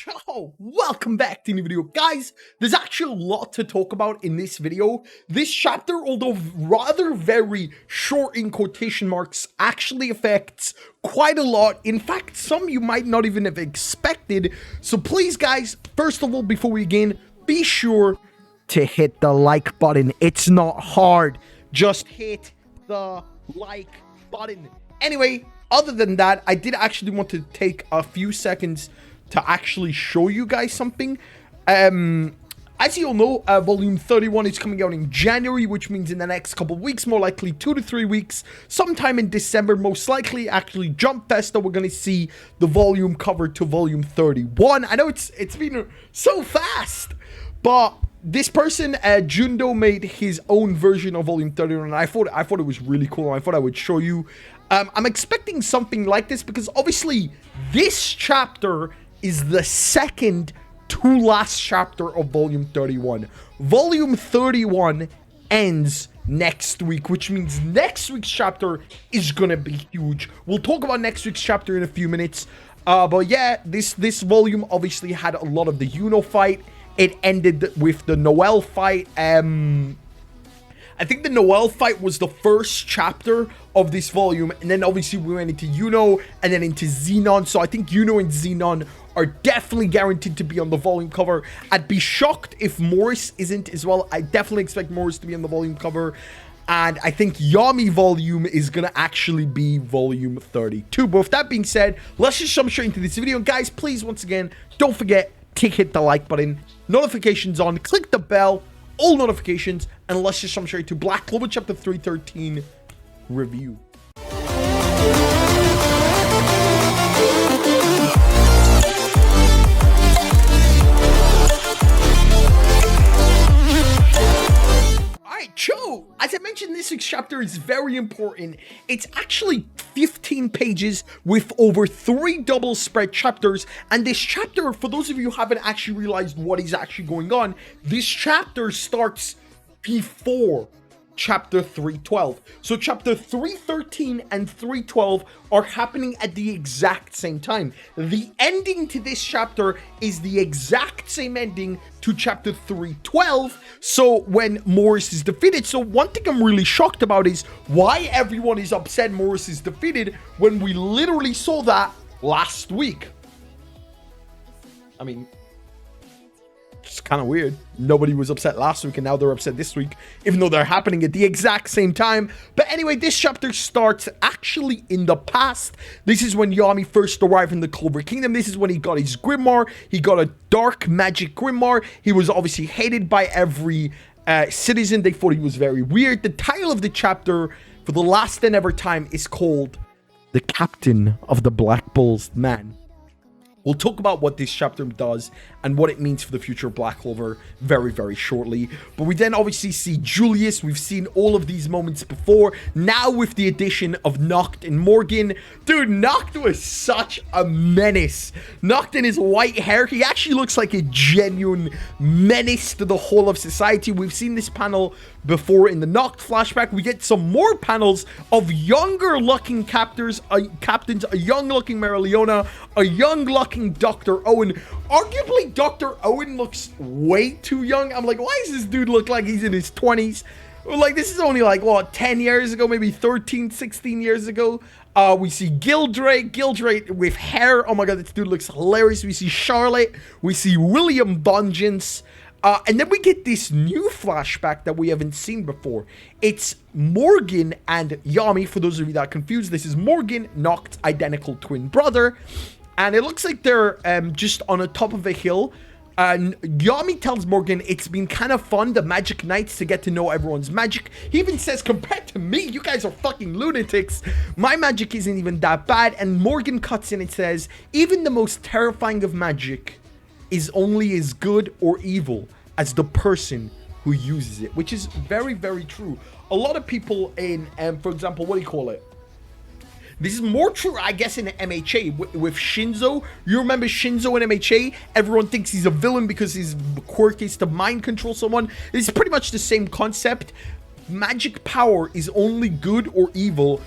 Ciao, welcome back to the new video. Guys, there's actually a lot to talk about in this video. This chapter, although rather very short in quotation marks, actually affects quite a lot. In fact, some you might not even have expected. So please guys, first of all, before we begin, be sure to hit the like button. It's not hard. Just hit the like button. Anyway, other than that, I did actually want to take a few seconds to actually show you guys something. As you all know, volume 31 is coming out in January, which means in the next couple of weeks, more likely 2 to 3 weeks, sometime in December, most likely actually Jump Festa, we're going to see the volume cover to volume 31. I know it's been so fast, but this person, Jundo, made his own version of volume 31, and I thought it was really cool, and I thought I would show you. I'm expecting something like this because obviously this chapter is the second to last chapter of volume 31. Volume 31 ends next week, which means next week's chapter is gonna be huge. We'll talk about next week's chapter in a few minutes. But yeah, this volume obviously had a lot of the Yuno fight. It ended with the Noel fight. I think the Noel fight was the first chapter of this volume, and then obviously we went into Yuno and then into Xenon. So I think Yuno and Xenon are definitely guaranteed to be on the volume cover. I'd be shocked if Morris isn't as well. I definitely expect Morris to be on the volume cover. And I think Yami volume is going to actually be volume 32. But with that being said, let's just jump straight into this video. Guys, please, once again, don't forget to hit the like button, notifications on, click the bell, all notifications, and let's just jump straight to Black Clover Chapter 313 review. As I mentioned, this week's chapter is very important. It's actually 15 pages with over 3 double spread chapters. And this chapter, for those of you who haven't actually realized what is actually going on, this chapter starts before chapter 312. So chapter 313 and 312 are happening at the exact same time. The ending to this chapter is the exact same ending to chapter 312. So when Morris is defeated. So one thing I'm really shocked about is why everyone is upset Morris is defeated when we literally saw that last week. I mean, it's kind of weird. Nobody was upset last week and now they're upset this week, even though they're happening at the exact same time. But anyway, this chapter starts actually in the past. This is when Yami first arrived in the Clover Kingdom. This is when he got his grimoire. He got a dark magic grimoire. He was obviously hated by every citizen. They thought he was very weird. The title of the chapter for the last and ever time is called The Captain of the Black Bull's Man. We'll talk about what this chapter does and what it means for the future of Black Clover very, very shortly. But we then obviously see Julius. We've seen all of these moments before. Now with the addition of Noct and Morgan. Dude, Noct was such a menace. Noct in his white hair, he actually looks like a genuine menace to the whole of society. We've seen this panel before in the Noct flashback. We get some more panels of younger looking captains, a young looking Marileona, a young looking Dr. Owen. Arguably, Dr. Owen looks way too young. I'm like, why does this dude look like he's in his 20s? Like, this is only like, what, 10 years ago, maybe 13, 16 years ago. We see Gildrake with hair. Oh my god, this dude looks hilarious. We see Charlotte. We see William Bungeance. And then we get this new flashback that we haven't seen before. It's Morgan and Yami. For those of you that are confused, this is Morgan, Noct's identical twin brother. And it looks like they're just on the top of a hill. And Yami tells Morgan it's been kind of fun, the magic nights, to get to know everyone's magic. He even says, compared to me, you guys are fucking lunatics. My magic isn't even that bad. And Morgan cuts in and says, even the most terrifying of magic is only as good or evil as the person who uses it, which is very, very true. A lot of people in, for example, what do you call it? This is more true, I guess, in MHA with Shinzo. You remember Shinzo in MHA? Everyone thinks he's a villain because his quirk is to mind control someone. It's pretty much the same concept. Magic power is only good or evil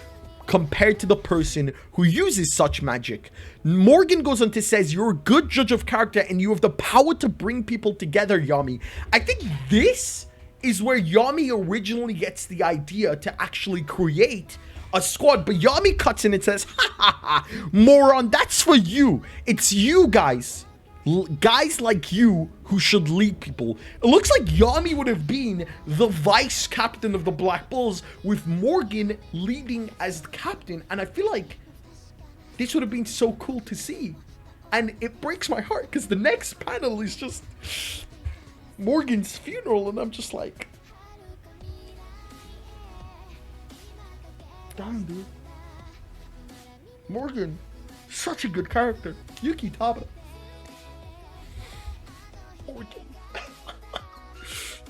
compared to the person who uses such magic. Morgan goes on to says, you're a good judge of character and you have the power to bring people together, Yami. I think this is where Yami originally gets the idea to actually create a squad, but Yami cuts in and says, ha ha ha, moron, that's for you. It's you guys. Guys like you who should lead people. It looks like Yami would have been the vice captain of the Black Bulls with Morgan leading as the captain, and I feel like this would have been so cool to see. And it breaks my heart because the next panel is just Morgan's funeral, and I'm just like, damn, dude. Morgan, such a good character. Yuki Tabata.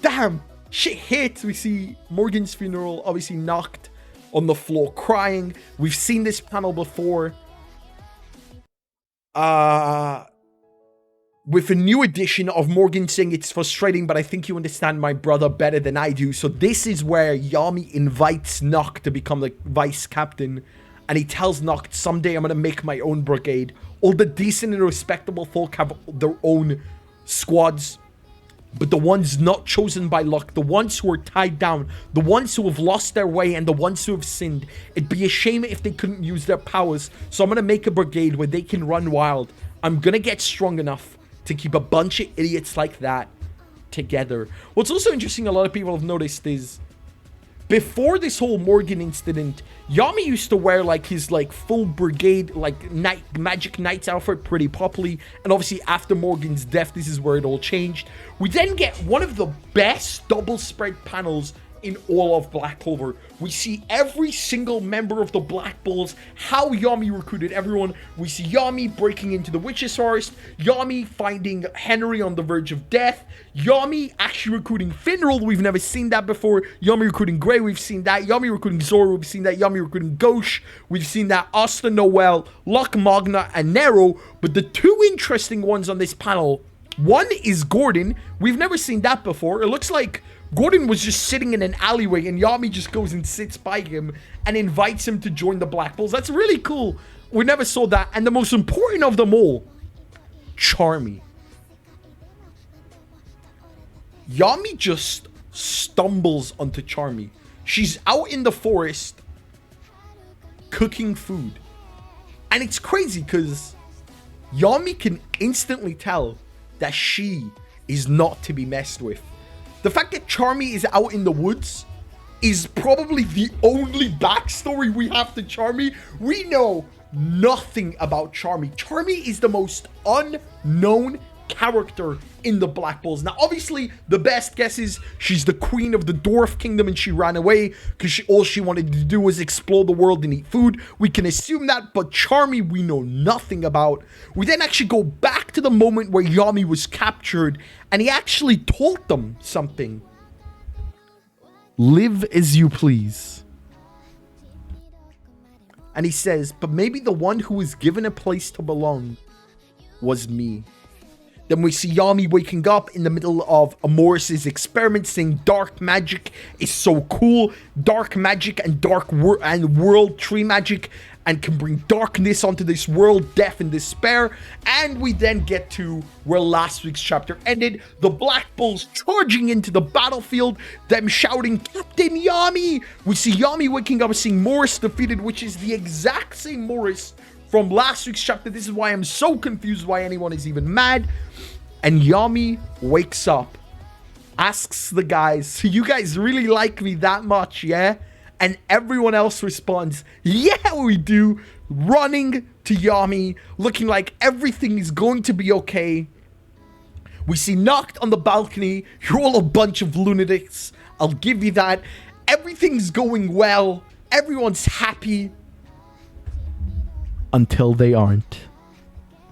Damn, shit hits. We see Morgan's funeral, obviously knocked on the floor crying. We've seen this panel before. With a new edition of Morgan saying it's frustrating, but I think you understand my brother better than I do. So this is where Yami invites Noct to become the vice captain. And he tells Noct, someday I'm going to make my own brigade. All the decent and respectable folk have their own squads. But the ones not chosen by luck, the ones who are tied down, the ones who have lost their way, and the ones who have sinned, it'd be a shame if they couldn't use their powers. So I'm going to make a brigade where they can run wild. I'm going to get strong enough to keep a bunch of idiots like that together. What's also interesting, a lot of people have noticed, is before this whole Morgan incident, Yami used to wear like his like full brigade like magic knight's outfit pretty properly, and obviously after Morgan's death this is where it all changed. We then get one of the best double spread panels in all of Black Clover. We see every single member of the Black Bulls, how Yami recruited everyone. We see Yami breaking into the Witch's Forest, Yami finding Henry on the verge of death, Yami actually recruiting Finral, we've never seen that before, Yami recruiting Grey, we've seen that, Yami recruiting Zoro, we've seen that, Yami recruiting Gauche, we've seen that, Asta Noel, Locke Magna, and Nero. But the two interesting ones on this panel, one is Gordon. We've never seen that before. It looks like Gordon was just sitting in an alleyway and Yami just goes and sits by him and invites him to join the Black Bulls. That's really cool. We never saw that. And the most important of them all, Charmy. Yami just stumbles onto Charmy. She's out in the forest cooking food. And it's crazy because Yami can instantly tell that she is not to be messed with. The fact that Charmy is out in the woods is probably the only backstory we have to Charmy. We know nothing about Charmy. Charmy is the most unknown character in the Black Bulls. Now, obviously, the best guess is she's the queen of the Dwarf Kingdom and she ran away because all she wanted to do was explore the world and eat food. We can assume that, but Charmy we know nothing about. We then actually go back to the moment where Yami was captured and he actually told them something. Live as you please. And he says, but maybe the one who was given a place to belong was me. Then we see Yami waking up in the middle of Amoris's experiment saying dark magic is so cool. Dark magic and world tree magic and can bring darkness onto this world, death and despair. And we then get to where last week's chapter ended. The Black Bulls charging into the battlefield, them shouting, Captain Yami! We see Yami waking up and seeing Morris defeated, which is the exact same Morris from last week's chapter. This is why I'm so confused why anyone is even mad. And Yami wakes up, asks the guys, so you guys really like me that much, yeah? And everyone else responds, yeah, we do. Running to Yami, looking like everything is going to be okay. We see Noct on the balcony. You're all a bunch of lunatics. I'll give you that. Everything's going well. Everyone's happy. Until they aren't.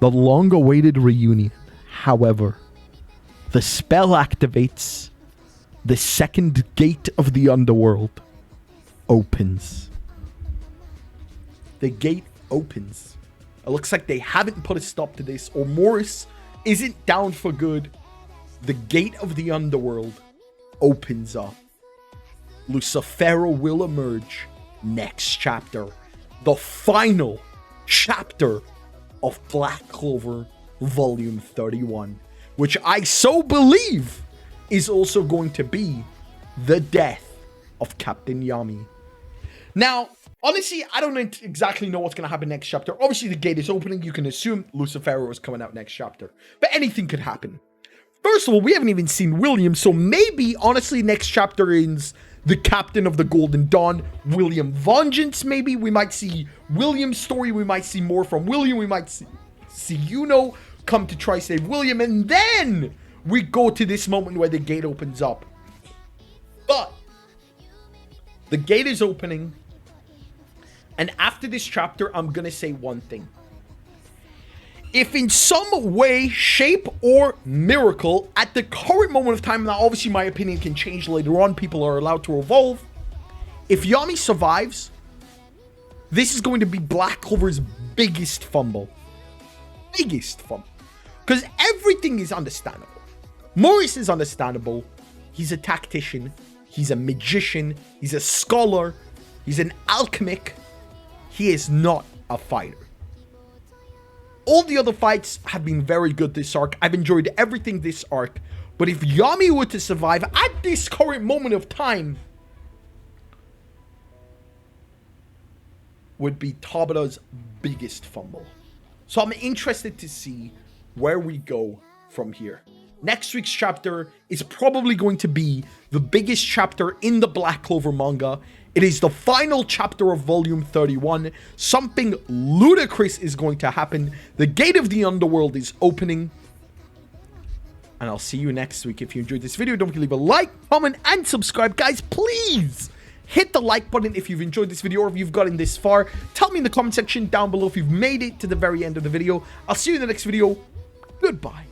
The long-awaited reunion. However, the spell activates. The second gate of the Underworld opens. The gate opens. It looks like they haven't put a stop to this, or Morris isn't down for good. The gate of the Underworld opens up. Lucifero will emerge next chapter. the final chapter of Black Clover Volume 31, which I so believe is also going to be the death of Captain Yami. Now, honestly, I don't exactly know what's going to happen next chapter. Obviously, the gate is opening. You can assume Lucifero is coming out next chapter. But anything could happen. First of all, we haven't even seen William, so maybe, honestly, next chapter is the Captain of the Golden Dawn, William Vengeance, maybe. We might see William's story. We might see more from William. We might see Yuno come to try save William. And then we go to this moment where the gate opens up. But the gate is opening. And after this chapter, I'm going to say one thing. If in some way, shape, or miracle, at the current moment of time, now obviously my opinion can change later on, people are allowed to evolve. If Yami survives, this is going to be Black Clover's biggest fumble. Biggest fumble. Because everything is understandable. Morris is understandable. He's a tactician. He's a magician. He's a scholar. He's an alchemic. He is not a fighter. All the other fights have been very good this arc. I've enjoyed everything this arc. But if Yami were to survive at this current moment of time, would be Tabata's biggest fumble. So I'm interested to see where we go from here. Next week's chapter is probably going to be the biggest chapter in the Black Clover manga. It is the final chapter of Volume 31. Something ludicrous is going to happen. The gate of the Underworld is opening. And I'll see you next week. If you enjoyed this video, don't forget to leave a like, comment, and subscribe. Guys, please hit the like button if you've enjoyed this video or if you've gotten this far. Tell me in the comment section down below if you've made it to the very end of the video. I'll see you in the next video. Goodbye.